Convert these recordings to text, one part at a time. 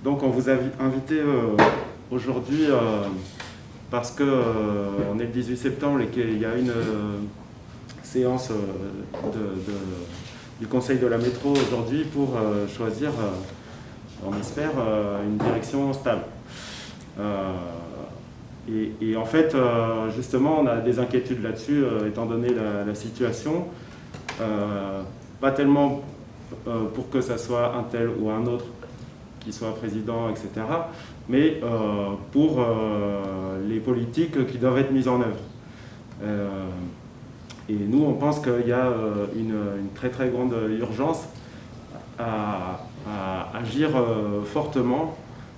Donc on vous a invité aujourd'hui parce que on est le 18 septembre et qu'il y a une séance du Conseil de la métro aujourd'hui pour choisir, on espère, une direction stable. Et en fait, justement, on a des inquiétudes là-dessus, étant donné la situation. Pas tellement pour que ça soit un tel ou un autre qui soit président, etc., mais pour les politiques qui doivent être mises en œuvre. Et nous, on pense qu'il y a une très très grande urgence à agir fortement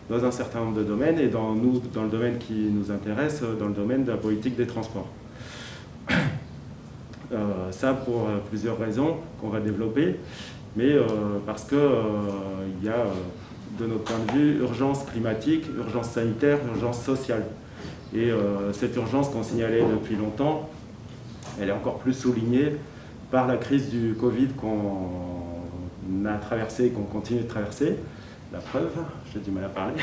dans un certain nombre de domaines, et dans le domaine qui nous intéresse, dans le domaine de la politique des transports. Ça pour plusieurs raisons qu'on va développer, mais parce qu'il y a, de notre point de vue, urgence climatique, urgence sanitaire, urgence sociale. Et cette urgence qu'on signalait depuis longtemps, elle est encore plus soulignée par la crise du Covid qu'on a traversée et qu'on continue de traverser. La preuve, j'ai du mal à parler.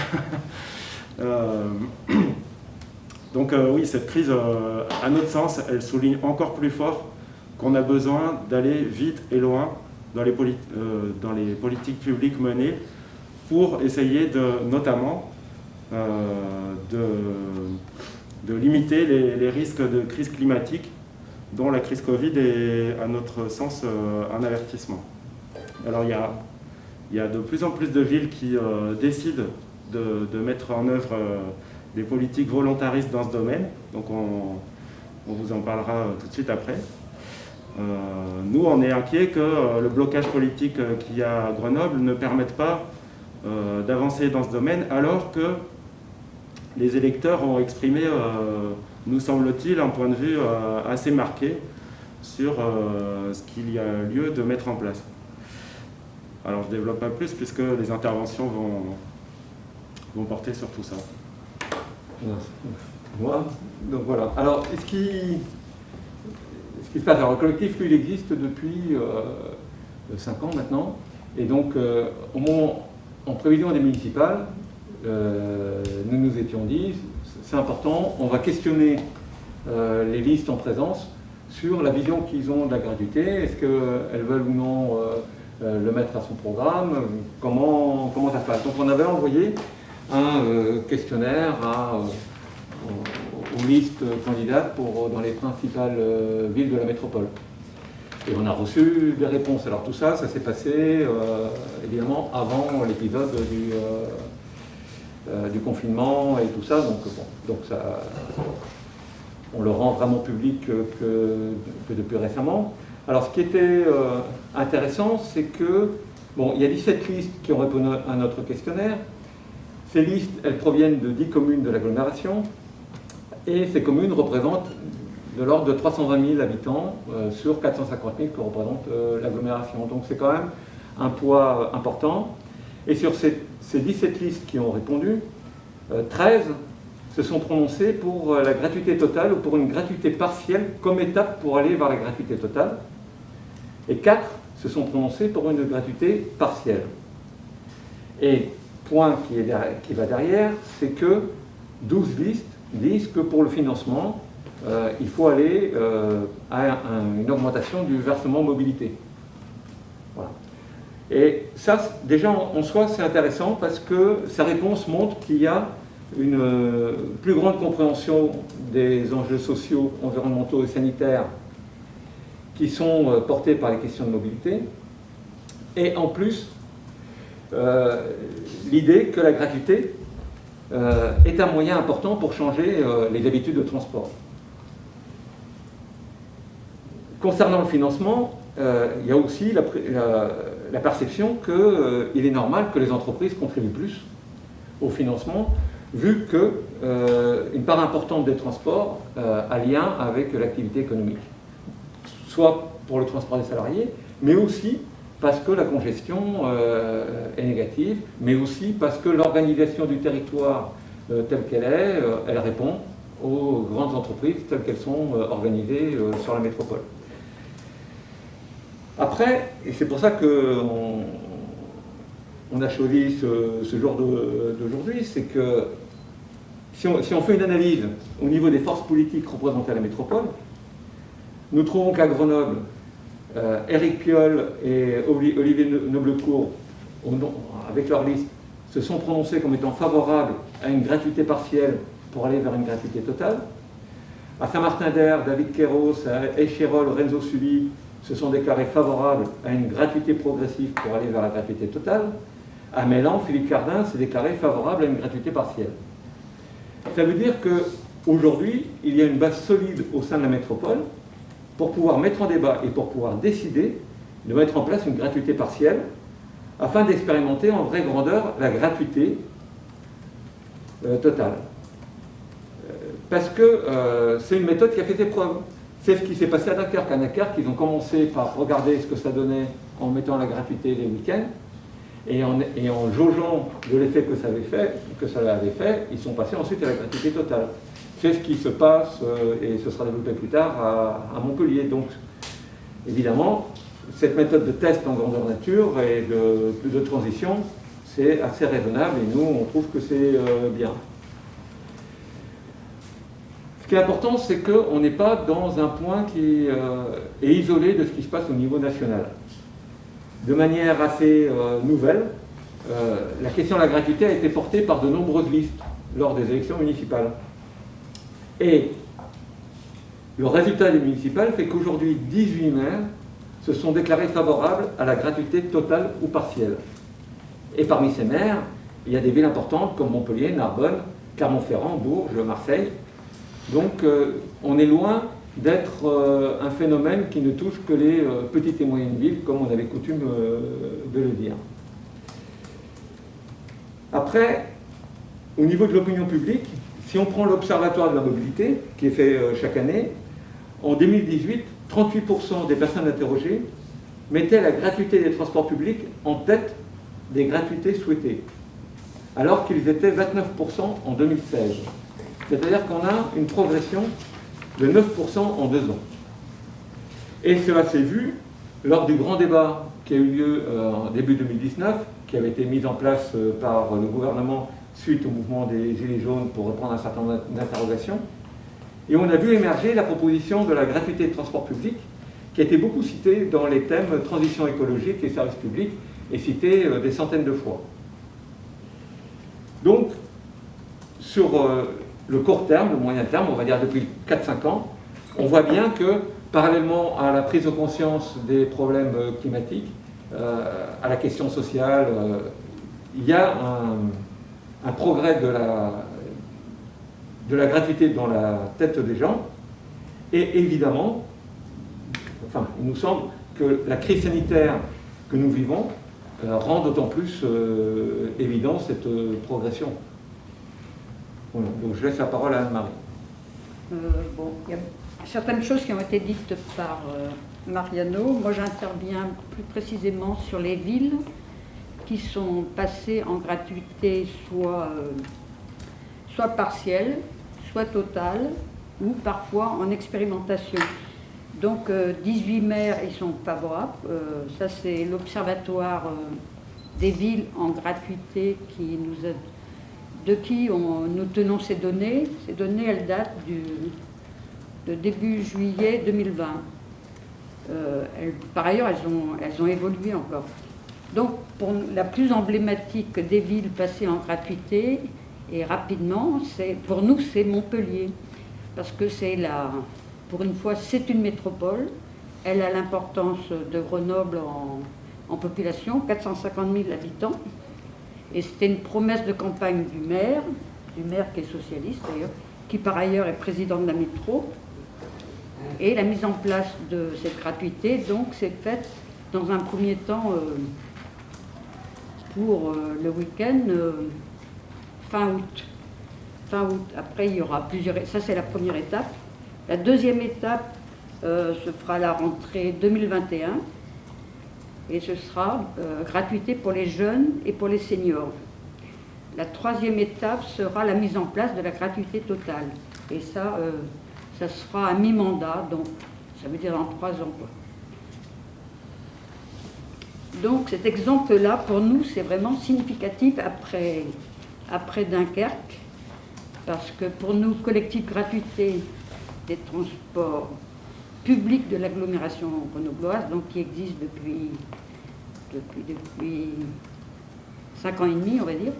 Donc oui, cette crise, à notre sens, elle souligne encore plus fort qu'on a besoin d'aller vite et loin dans les politiques publiques menées pour essayer notamment de limiter les risques de crise climatique, dont la crise Covid est, à notre sens, un avertissement. Alors il y a de plus en plus de villes qui décident de mettre en œuvre des politiques volontaristes dans ce domaine, donc on vous en parlera tout de suite après. Nous, on est inquiets que le blocage politique qu'il y a à Grenoble ne permette pas d'avancer dans ce domaine, alors que les électeurs ont exprimé, nous semble-t-il, un point de vue assez marqué sur ce qu'il y a lieu de mettre en place. Alors je ne développe pas plus puisque les interventions vont porter sur tout ça. Moi, donc voilà. Alors, ce qui se passe, alors le collectif, lui, il existe depuis 5 ans maintenant, et donc en prévision des municipales, nous nous étions dit, c'est important, on va questionner les listes en présence sur la vision qu'ils ont de la gratuité, est-ce qu'elles veulent ou non le mettre à son programme, comment ça se passe. Donc on avait envoyé un questionnaire aux listes candidates dans les principales villes de la métropole. Et on a reçu des réponses. Alors tout ça, ça s'est passé évidemment avant l'épisode du confinement et tout ça. Donc ça, on le rend vraiment public que depuis récemment. Alors ce qui était intéressant, c'est que, bon, il y a 17 listes qui ont répondu à notre questionnaire. Ces listes, elles proviennent de 10 communes de l'agglomération, et ces communes représentent de l'ordre de 320 000 habitants sur 450 000 que représente l'agglomération. Donc c'est quand même un poids important. Et sur ces 17 listes qui ont répondu, 13 se sont prononcées pour la gratuité totale ou pour une gratuité partielle comme étape pour aller vers la gratuité totale. Et 4 se sont prononcées pour une gratuité partielle. Et point qui va derrière, c'est que 12 listes disent que pour le financement, il faut aller à une augmentation du versement mobilité. Voilà. Et ça, déjà en soi, c'est intéressant parce que sa réponse montre qu'il y a une plus grande compréhension des enjeux sociaux, environnementaux et sanitaires qui sont portés par les questions de mobilité. Et en plus, l'idée que la gratuité est un moyen important pour changer les habitudes de transport. Concernant le financement, il y a aussi la perception qu'il est normal que les entreprises contribuent plus au financement, vu qu'une part importante des transports a lien avec l'activité économique, soit pour le transport des salariés, mais aussi parce que la congestion est négative, mais aussi parce que l'organisation du territoire telle qu'elle est, elle répond aux grandes entreprises telles qu'elles sont organisées sur la métropole. Après, et c'est pour ça que on a choisi ce jour d'aujourd'hui, c'est que si on fait une analyse au niveau des forces politiques représentées à la métropole, nous trouvons qu'à Grenoble, Éric Piolle et Olivier Noblecourt, avec leur liste, se sont prononcés comme étant favorables à une gratuité partielle pour aller vers une gratuité totale. À Saint-Martin-d'Air, David Kéros, à Échirol, Renzo Sully se sont déclarés favorables à une gratuité progressive pour aller vers la gratuité totale. À Mélan, Philippe Cardin s'est déclaré favorable à une gratuité partielle. Ça veut dire qu'aujourd'hui, il y a une base solide au sein de la métropole pour pouvoir mettre en débat et pour pouvoir décider de mettre en place une gratuité partielle afin d'expérimenter en vraie grandeur la gratuité totale. Parce que c'est une méthode qui a fait ses preuves. C'est ce qui s'est passé à Dunkerque. À Dunkerque, ils ont commencé par regarder ce que ça donnait en mettant la gratuité les week-ends et en jaugeant de l'effet que ça avait fait, ils sont passés ensuite à la gratuité totale. C'est ce qui se passe, et ce sera développé plus tard, à Montpellier. Donc, évidemment, cette méthode de test en grandeur nature et de transition, c'est assez raisonnable et nous, on trouve que c'est bien. Ce qui est important, c'est qu'on n'est pas dans un point qui est isolé de ce qui se passe au niveau national. De manière assez nouvelle, la question de la gratuité a été portée par de nombreuses listes lors des élections municipales. Et le résultat des municipales fait qu'aujourd'hui, 18 maires se sont déclarés favorables à la gratuité totale ou partielle. Et parmi ces maires, il y a des villes importantes comme Montpellier, Narbonne, Clermont-Ferrand, Bourges, Marseille. Donc on est loin d'être un phénomène qui ne touche que les petites et moyennes villes, comme on avait coutume de le dire. Après, au niveau de l'opinion publique, si on prend l'Observatoire de la mobilité, qui est fait chaque année, en 2018, 38% des personnes interrogées mettaient la gratuité des transports publics en tête des gratuités souhaitées, alors qu'ils étaient 29% en 2016. C'est-à-dire qu'on a une progression de 9% en 2 ans. Et cela s'est vu lors du grand débat qui a eu lieu en début 2019, qui avait été mis en place par le gouvernement suite au mouvement des Gilets jaunes pour répondre à un certain nombre d'interrogations. Et on a vu émerger la proposition de la gratuité de transport public, qui a été beaucoup citée dans les thèmes transition écologique et services publics, et citée des centaines de fois. Donc, sur le court terme, le moyen terme, on va dire depuis 4-5 ans, on voit bien que, parallèlement à la prise de conscience des problèmes climatiques, à la question sociale, il y a un progrès de la gratuité dans la tête des gens. Et évidemment, enfin, il nous semble que la crise sanitaire que nous vivons rend d'autant plus évident cette progression. Voilà. Donc je laisse la parole à Anne-Marie. Bon, il y a certaines choses qui ont été dites par Mariano. Moi, j'interviens plus précisément sur les villes qui sont passées en gratuité soit partielle, soit totale, ou parfois en expérimentation. Donc 18 maires, ils sont favorables. Ça, c'est l'Observatoire des villes en gratuité de qui nous tenons ces données. Ces données, elles datent de début juillet 2020. Par ailleurs, elles ont évolué encore. Donc, pour la plus emblématique des villes passées en gratuité, et rapidement, pour nous, c'est Montpellier. Parce que pour une fois, c'est une métropole. Elle a l'importance de Grenoble en population, 450 000 habitants. Et c'était une promesse de campagne du maire qui est socialiste d'ailleurs, qui par ailleurs est président de la métro. Et la mise en place de cette gratuité, donc, s'est faite dans un premier temps pour le week-end fin août. Après, il y aura plusieurs... Ça, c'est la première étape. La deuxième étape se fera à la rentrée 2021. Et ce sera gratuité pour les jeunes et pour les seniors. La troisième étape sera la mise en place de la gratuité totale. Et ça, ça se fera à mi-mandat, donc ça veut dire dans 3 ans, quoi. Donc cet exemple-là, pour nous, c'est vraiment significatif après Dunkerque, parce que pour nous, collectif gratuité des transports publics de l'agglomération grenobloise, donc qui existe depuis 5 ans et demi, on va dire,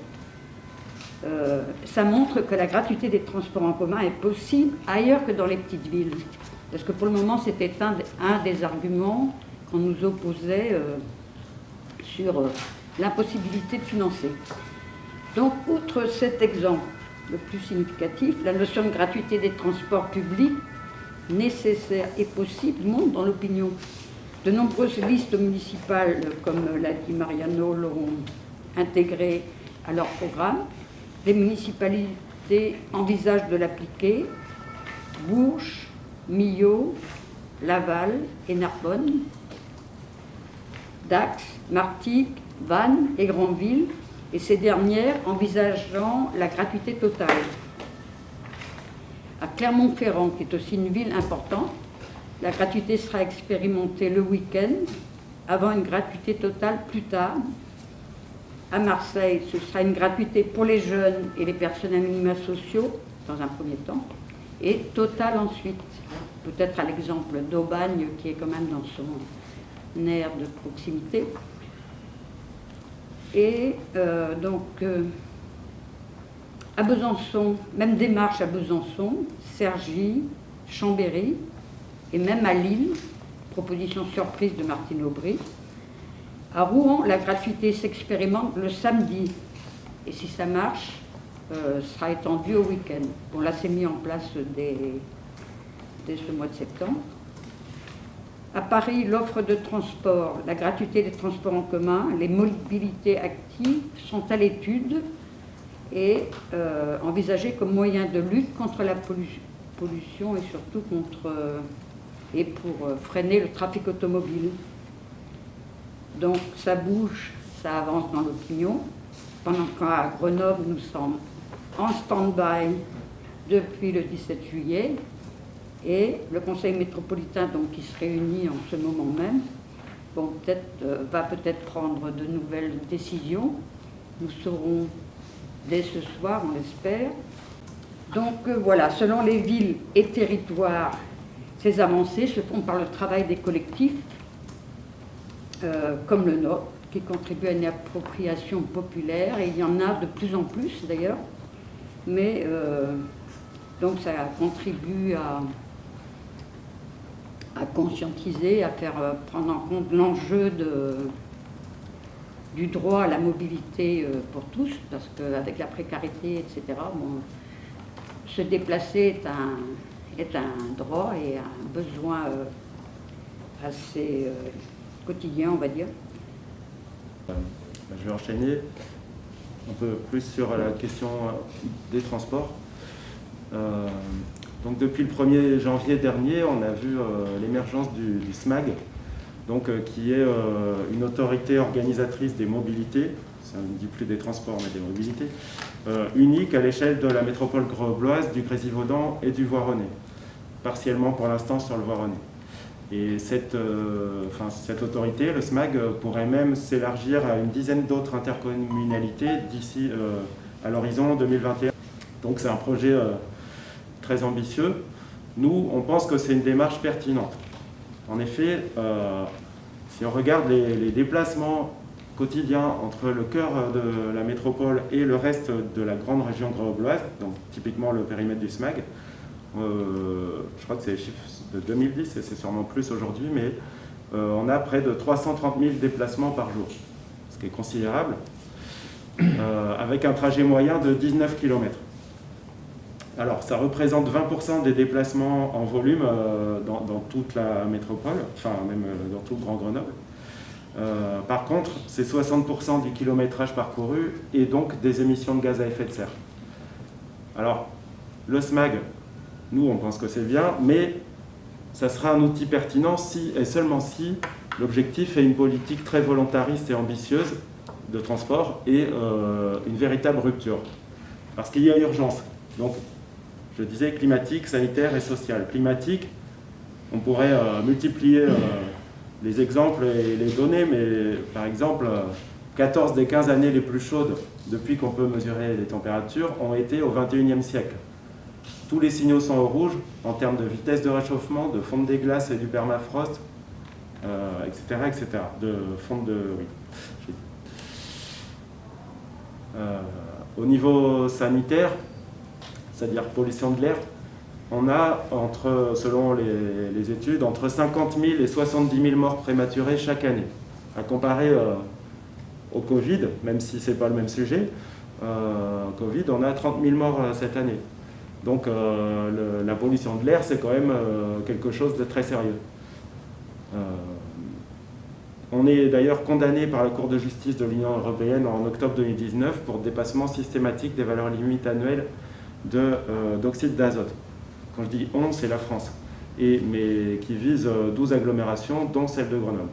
ça montre que la gratuité des transports en commun est possible ailleurs que dans les petites villes. Parce que pour le moment, c'était un des arguments qu'on nous opposait sur l'impossibilité de financer. Donc, outre cet exemple le plus significatif, la notion de gratuité des transports publics nécessaire et possible monte dans l'opinion. De nombreuses listes municipales, comme l'a dit Mariano, l'ont intégrée à leur programme. Les municipalités envisagent de l'appliquer. Bourges, Millau, Laval et Narbonne, Dax, Martigues, Vannes et Granville, et ces dernières envisageant la gratuité totale. À Clermont-Ferrand, qui est aussi une ville importante, la gratuité sera expérimentée le week-end, avant une gratuité totale plus tard. À Marseille, ce sera une gratuité pour les jeunes et les personnes à minima sociaux, dans un premier temps, et totale ensuite. Peut-être à l'exemple d'Aubagne, qui est quand même dans son aire de proximité. Et à Besançon, même démarche à Besançon, Cergy, Chambéry, et même à Lille, proposition surprise de Martine Aubry. À Rouen, la gratuité s'expérimente le samedi, et si ça marche, sera étendue au week-end. Bon, là, c'est mis en place dès ce mois de septembre. À Paris, l'offre de transport, la gratuité des transports en commun, les mobilités actives sont à l'étude et envisagées comme moyen de lutte contre la pollution et surtout pour freiner le trafic automobile. Donc ça bouge, ça avance dans l'opinion, pendant qu'à Grenoble, nous sommes en stand-by depuis le 17 juillet. Et le conseil métropolitain, donc, qui se réunit en ce moment même, va peut-être prendre de nouvelles décisions. Nous saurons dès ce soir, on l'espère. Donc voilà, selon les villes et territoires, ces avancées se font par le travail des collectifs, comme le nôtre, qui contribue à une appropriation populaire, et il y en a de plus en plus d'ailleurs. Mais donc ça contribue à conscientiser, à faire prendre en compte l'enjeu du droit à la mobilité pour tous, parce qu'avec la précarité, etc., se déplacer est un droit et un besoin assez quotidien, on va dire. Je vais enchaîner un peu plus sur la question des transports. Donc depuis le 1er janvier dernier, on a vu l'émergence du SMAG, donc, qui est une autorité organisatrice des mobilités, ça ne dit plus des transports mais des mobilités, unique à l'échelle de la métropole grenobloise, du Grésivaudan et du Voironnais, partiellement pour l'instant sur le Voironnais. Et cette autorité, le SMAG, pourrait même s'élargir à une dizaine d'autres intercommunalités d'ici à l'horizon 2021. Donc c'est un projet très ambitieux. Nous, on pense que c'est une démarche pertinente. En effet, si on regarde les déplacements quotidiens entre le cœur de la métropole et le reste de la grande région grenobloise, donc typiquement le périmètre du SMAG, je crois que c'est les chiffres de 2010 et c'est sûrement plus aujourd'hui, mais on a près de 330 000 déplacements par jour, ce qui est considérable, avec un trajet moyen de 19 km. Alors, ça représente 20% des déplacements en volume dans toute la métropole, enfin même dans tout le Grand Grenoble. Par contre, c'est 60% du kilométrage parcouru et donc des émissions de gaz à effet de serre. Alors, le SMAG, nous on pense que c'est bien, mais ça sera un outil pertinent si et seulement si l'objectif est une politique très volontariste et ambitieuse de transport et une véritable rupture. Parce qu'il y a urgence. Donc, je disais climatique, sanitaire et sociale. Climatique, on pourrait multiplier les exemples et les données, mais par exemple, 14 des 15 années les plus chaudes depuis qu'on peut mesurer les températures ont été au XXIe siècle. Tous les signaux sont au rouge en termes de vitesse de réchauffement, de fonte des glaces et du permafrost, etc., etc. De fonte de... Oui. Au niveau sanitaire, c'est-à-dire pollution de l'air, on a, selon les études, entre 50 000 et 70 000 morts prématurées chaque année. À comparer au Covid, même si ce n'est pas le même sujet, Covid, on a 30 000 morts cette année. Donc la pollution de l'air, c'est quand même quelque chose de très sérieux. On est d'ailleurs condamné par la Cour de justice de l'Union européenne en octobre 2019 pour dépassement systématique des valeurs limites annuelles d'oxyde d'azote. Quand je dis on, c'est la France, mais qui vise 12 agglomérations, dont celle de Grenoble,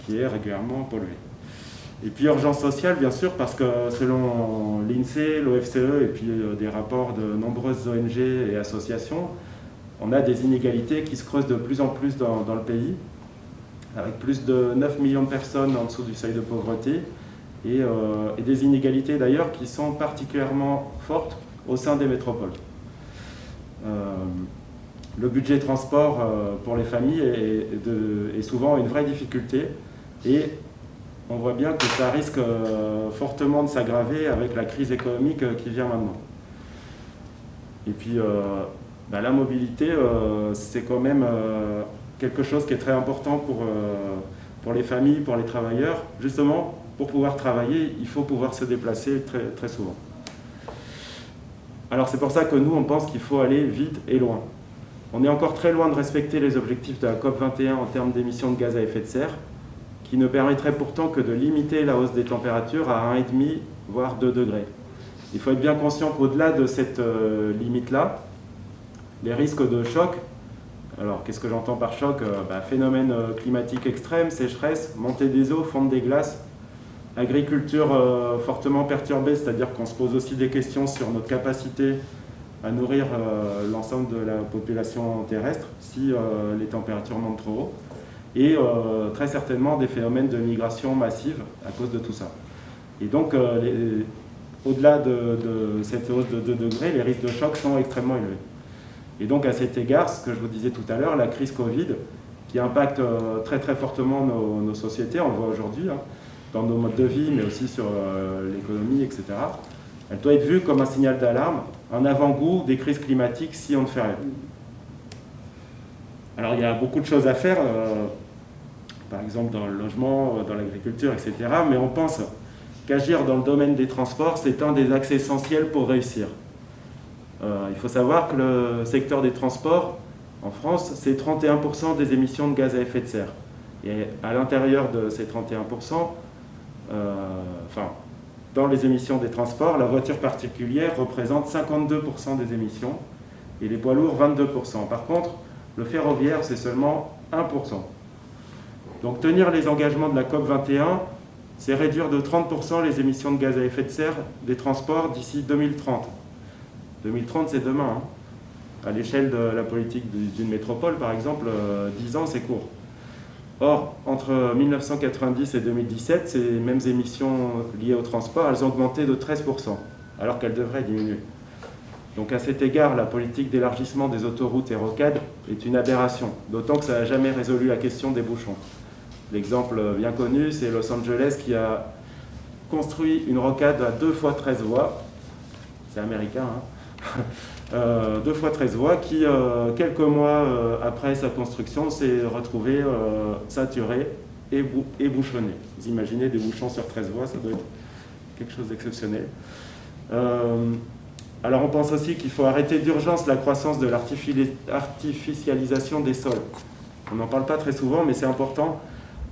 qui est régulièrement polluée. Et puis urgence sociale, bien sûr, parce que selon l'INSEE, l'OFCE et puis des rapports de nombreuses ONG et associations, on a des inégalités qui se creusent de plus en plus dans le pays, avec plus de 9 millions de personnes en dessous du seuil de pauvreté, et des inégalités d'ailleurs qui sont particulièrement fortes au sein des métropoles. Le budget transport pour les familles est souvent une vraie difficulté, et on voit bien que ça risque fortement de s'aggraver avec la crise économique qui vient maintenant. Et puis la mobilité, c'est quand même quelque chose qui est très important pour les familles, pour les travailleurs. Justement, pour pouvoir travailler, il faut pouvoir se déplacer très, très souvent. Alors c'est pour ça que nous, on pense qu'il faut aller vite et loin. On est encore très loin de respecter les objectifs de la COP21 en termes d'émissions de gaz à effet de serre, qui ne permettrait pourtant que de limiter la hausse des températures à 1,5 voire 2 degrés. Il faut être bien conscient qu'au-delà de cette limite-là, les risques de choc, alors qu'est-ce que j'entends par choc? Phénomène climatique extrême, sécheresse, montée des eaux, fonte des glaces, agriculture fortement perturbée, c'est-à-dire qu'on se pose aussi des questions sur notre capacité à nourrir l'ensemble de la population terrestre si les températures montent trop haut, et très certainement des phénomènes de migration massive à cause de tout ça. Et donc, au-delà de cette hausse de 2 degrés, les risques de choc sont extrêmement élevés. Et donc, à cet égard, ce que je vous disais tout à l'heure, la crise Covid, qui impacte très très fortement nos sociétés, on le voit aujourd'hui, dans nos modes de vie, mais aussi sur l'économie, etc., elle doit être vue comme un signal d'alarme, un avant-goût des crises climatiques si on ne fait rien. Alors, il y a beaucoup de choses à faire, par exemple dans le logement, dans l'agriculture, etc., mais on pense qu'agir dans le domaine des transports, c'est un des axes essentiels pour réussir. Il faut savoir que le secteur des transports, en France, c'est 31% des émissions de gaz à effet de serre. Et à l'intérieur de ces 31%, dans les émissions des transports, la voiture particulière représente 52% des émissions et les poids lourds 22%. Par contre, le ferroviaire, c'est seulement 1%. Donc tenir les engagements de la COP21, c'est réduire de 30% les émissions de gaz à effet de serre des transports d'ici 2030. 2030, c'est demain. À l'échelle de la politique d'une métropole, par exemple, 10 ans, c'est court. Or, entre 1990 et 2017, ces mêmes émissions liées au transport, elles ont augmenté de 13%, alors qu'elles devraient diminuer. Donc à cet égard, la politique d'élargissement des autoroutes et rocades est une aberration, d'autant que ça n'a jamais résolu la question des bouchons. L'exemple bien connu, c'est Los Angeles qui a construit une rocade à 2 fois 13 voies, c'est américain, 2 fois 13 voies, qui, quelques mois après sa construction, s'est retrouvée saturée et bouchonnée. Vous imaginez des bouchons sur 13 voies, ça doit être quelque chose d'exceptionnel. Alors on pense aussi qu'il faut arrêter d'urgence la croissance de l'artificialisation des sols. On n'en parle pas très souvent, mais c'est important.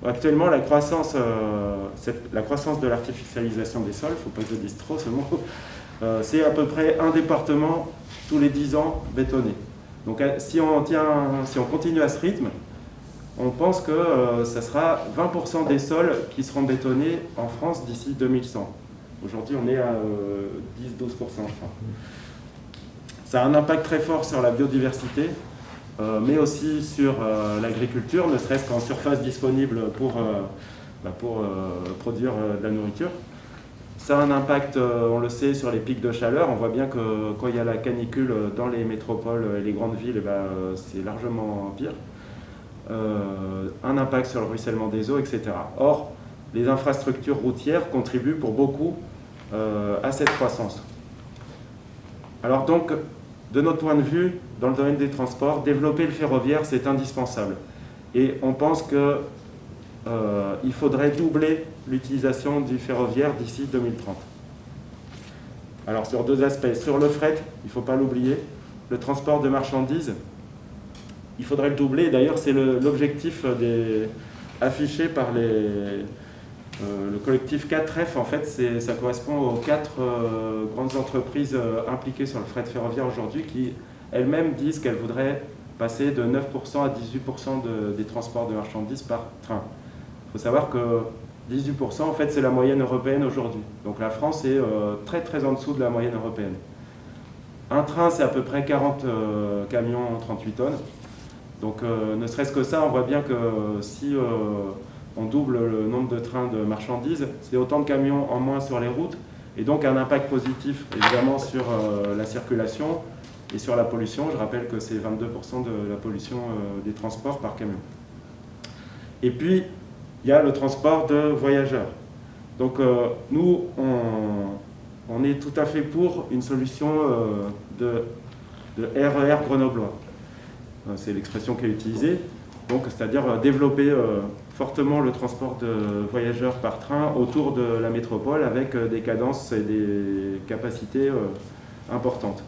Actuellement, la croissance de l'artificialisation des sols, il ne faut pas que je dise trop ce mot, c'est à peu près un département tous les 10 ans bétonné. Donc si on continue à ce rythme, on pense que ça sera 20% des sols qui seront bétonnés en France d'ici 2100. Aujourd'hui, on est à 10-12%, je crois. Ça a un impact très fort sur la biodiversité, mais aussi sur l'agriculture, ne serait-ce qu'en surface disponible pour produire de la nourriture. Ça a un impact, on le sait, sur les pics de chaleur. On voit bien que quand il y a la canicule dans les métropoles et les grandes villes, c'est largement pire. Un impact sur le ruissellement des eaux, etc. Or, les infrastructures routières contribuent pour beaucoup à cette croissance. Alors donc, de notre point de vue, dans le domaine des transports, développer le ferroviaire, c'est indispensable. Et on pense qu'il faudrait doubler l'utilisation du ferroviaire d'ici 2030. Alors sur deux aspects. Sur le fret, il ne faut pas l'oublier, le transport de marchandises, il faudrait le doubler. D'ailleurs, c'est l'objectif affiché par le collectif 4F. En fait, ça correspond aux 4 grandes entreprises impliquées sur le fret ferroviaire aujourd'hui qui elles-mêmes disent qu'elles voudraient passer de 9% à 18% des transports de marchandises par train. Il faut savoir que 18%, en fait, c'est la moyenne européenne aujourd'hui. Donc la France est très très en dessous de la moyenne européenne. Un train, c'est à peu près 40 camions 38 tonnes. Donc ne serait-ce que ça, on voit bien que si on double le nombre de trains de marchandises, c'est autant de camions en moins sur les routes, et donc un impact positif évidemment sur la circulation et sur la pollution. Je rappelle que c'est 22% de la pollution des transports par camion. Et puis, il y a le transport de voyageurs. Donc nous, on est tout à fait pour une solution de RER grenoblois. C'est l'expression qui est utilisée. Donc, c'est-à-dire développer fortement le transport de voyageurs par train autour de la métropole avec des cadences et des capacités importantes.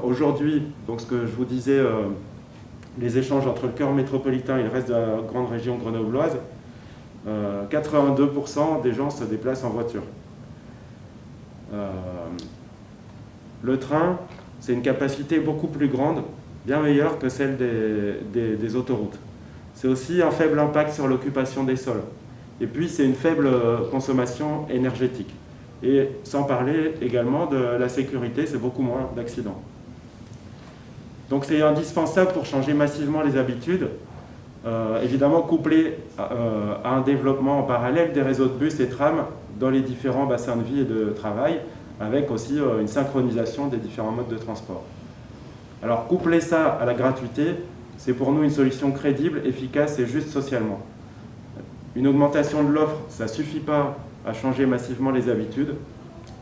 Aujourd'hui, donc ce que je vous disais, les échanges entre le cœur métropolitain et le reste de la grande région grenobloise, 82% des gens se déplacent en voiture. Le train, c'est une capacité beaucoup plus grande, bien meilleure que celle des autoroutes. C'est aussi un faible impact sur l'occupation des sols. Et puis, c'est une faible consommation énergétique. Et sans parler également de la sécurité, c'est beaucoup moins d'accidents. Donc c'est indispensable pour changer massivement les habitudes, évidemment couplé à un développement en parallèle des réseaux de bus et trams dans les différents bassins de vie et de travail, avec aussi une synchronisation des différents modes de transport. Alors coupler ça à la gratuité, c'est pour nous une solution crédible, efficace et juste socialement. Une augmentation de l'offre, ça ne suffit pas à changer massivement les habitudes,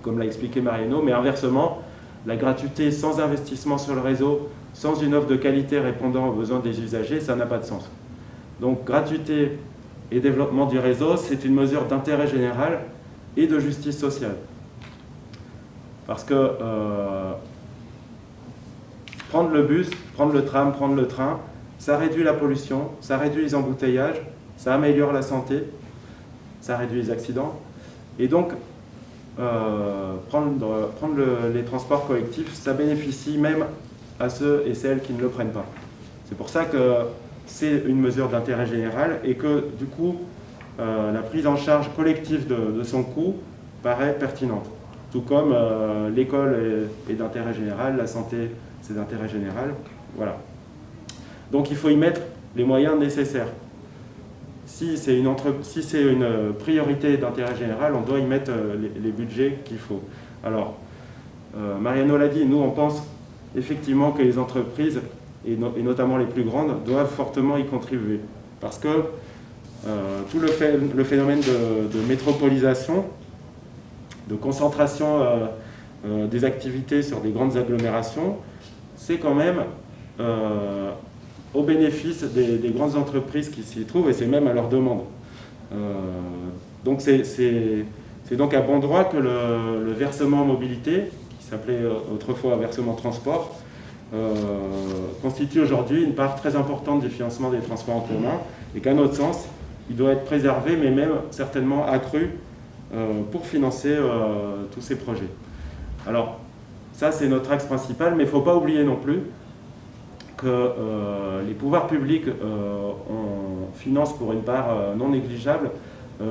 comme l'a expliqué Mariano, mais inversement, la gratuité sans investissement sur le réseau, sans une offre de qualité répondant aux besoins des usagers, ça n'a pas de sens. Donc gratuité et développement du réseau, c'est une mesure d'intérêt général et de justice sociale. Parce que prendre le bus, prendre le tram, prendre le train, ça réduit la pollution, ça réduit les embouteillages, ça améliore la santé, ça réduit les accidents. Et donc, prendre les transports collectifs, ça bénéficie même à ceux et celles qui ne le prennent pas. C'est pour ça que c'est une mesure d'intérêt général et que, du coup, la prise en charge collective de son coût paraît pertinente. Tout comme l'école est d'intérêt général, la santé, c'est d'intérêt général. Voilà. Donc, il faut y mettre les moyens nécessaires. Si c'est une priorité d'intérêt général, on doit y mettre les budgets qu'il faut. Alors, Mariano l'a dit, nous on pense effectivement que les entreprises, et notamment les plus grandes, doivent fortement y contribuer. Parce que tout le phénomène de métropolisation, de concentration des activités sur des grandes agglomérations, c'est quand même au bénéfice des grandes entreprises qui s'y trouvent, et c'est même à leur demande. Donc c'est donc à bon droit que le versement mobilité, qui s'appelait autrefois versement transport, constitue aujourd'hui une part très importante du financement des transports en commun, et qu'à notre sens, il doit être préservé, mais même certainement accru pour financer tous ces projets. Alors, ça c'est notre axe principal, mais il ne faut pas oublier non plus que les pouvoirs publics financent pour une part non négligeable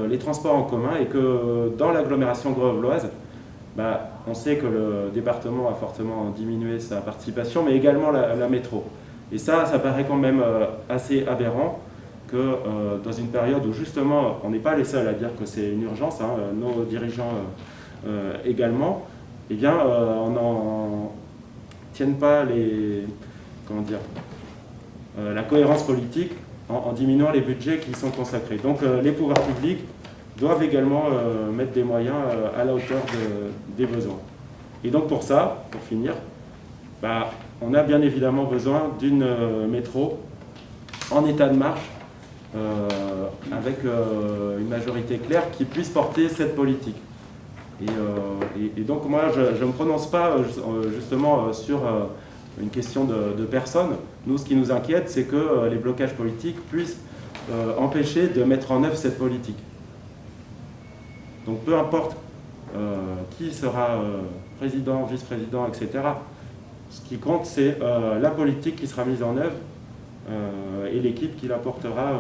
les transports en commun, et que dans l'agglomération grenobloise, on sait que le département a fortement diminué sa participation, mais également la métro. Et ça paraît quand même assez aberrant que dans une période où justement on n'est pas les seuls à dire que c'est une urgence, hein, nos dirigeants également, eh bien on n'en tienne pas la cohérence politique en diminuant les budgets qui y sont consacrés. Donc les pouvoirs publics doivent également mettre des moyens à la hauteur des besoins. Et donc pour ça, pour finir, on a bien évidemment besoin d'une métro en état de marche, avec une majorité claire qui puisse porter cette politique. Et donc moi, je ne me prononce pas justement sur une question de personnes. Nous, ce qui nous inquiète, c'est que les blocages politiques puissent empêcher de mettre en œuvre cette politique. Donc peu importe qui sera président, vice-président, etc. Ce qui compte, c'est la politique qui sera mise en œuvre et l'équipe qui la portera